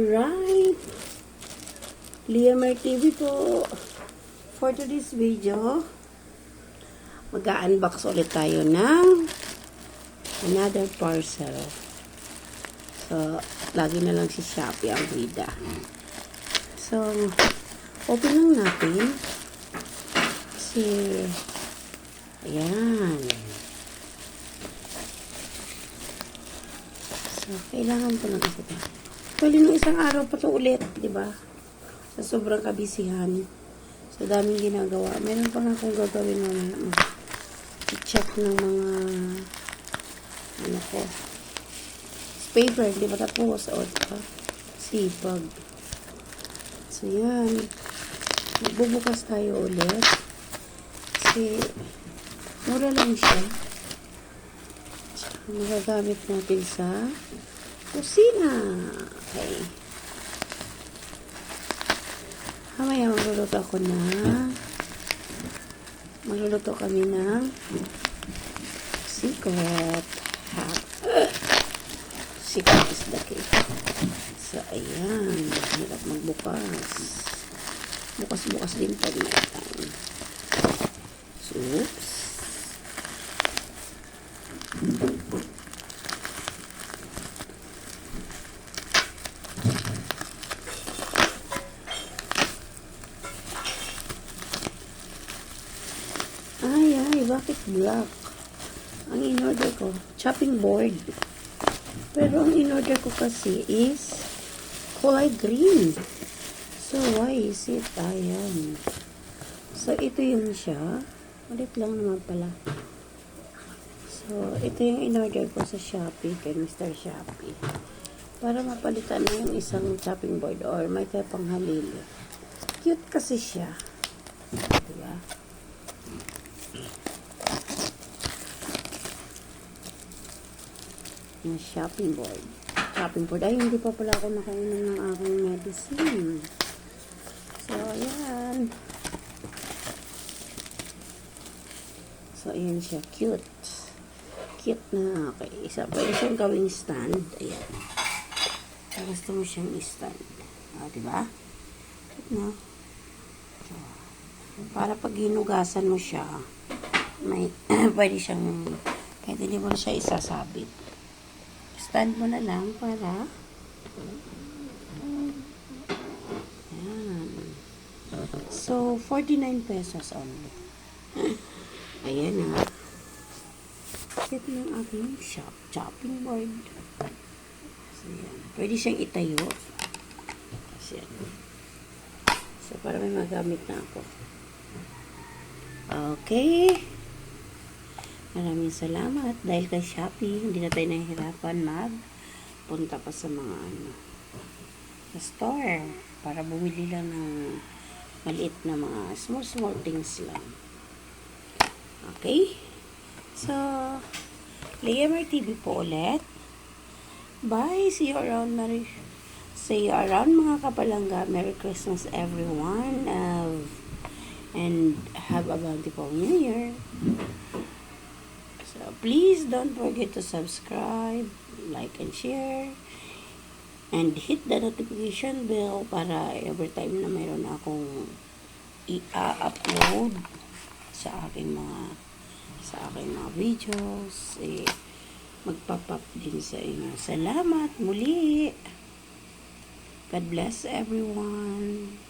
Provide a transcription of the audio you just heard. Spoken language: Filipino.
Alright, Liamer TV po. For today's video, mag-unbox ulit tayo ng another parcel. So, lagi na lang si Shopee ang bida. So, open lang natin. Kasi, ayan. So, kailangan ko lang ito. Pwede nung isang araw pa ito ulit, di ba? Sa sobrang kabisihan. Sa daming ginagawa. Meron pa nga akong gagawin na i-check ng mga ano ko. Paper, di ba tapos? O, diba? Sipag. So, yan. Magbubukas tayo ulit. Kasi, mura lang siya. Magagamit natin sa kusina. Okay. Mamaya magluluto kami ng secret hack. Secret is the key. So, ayan. Hirap magbukas. Bukas-bukas din pag may time. So, oops. Ay, bakit black? Ang in-order ko, chopping board. Pero ang in-order ko kasi is kulay green. So, why is it? Ayan. So, ito yun siya. Ulit lang naman pala. So, ito yung in-order ko sa Shopee, kay Mr. Shopee. Para mapalitan na yung isang chopping board or may kaya pang halili. Cute kasi siya. Diba? Yung shopping board. Shopping board. Ay, hindi pa pala ako nakainom ng aking medicine. So, ayan. So, ayan siya. Cute. Cute na. Okay. Pwede siyang gawing stand. Ayan. So, gusto mo siyang stand. Diba? Cute na. So, para pag hinugasan mo siya, may, pwede siyang, kahit hindi mo na siya isasabit. Stand mo na lang para ayan. So, 49 pesos only. Ayan na. Cute ng aking chopping board. So, ayan. Pwede siyang itayo. So, so, para may magamit na ako. Okay. Maraming salamat dahil kay Shopee, hindi na tayo nahihirapan punta pa sa mga sa store para bumili lang ng maliit na mga small things lang. Okay? So, Liamer TV po ulit. Bye! See you around, mga kapalangga. Merry Christmas everyone. And have a bountiful New Year. So, please don't forget to subscribe, like, and share, and hit the notification bell para every time na mayroon akong i-upload sa aking mga videos, magpapap din sa inyo. Salamat muli. God bless everyone.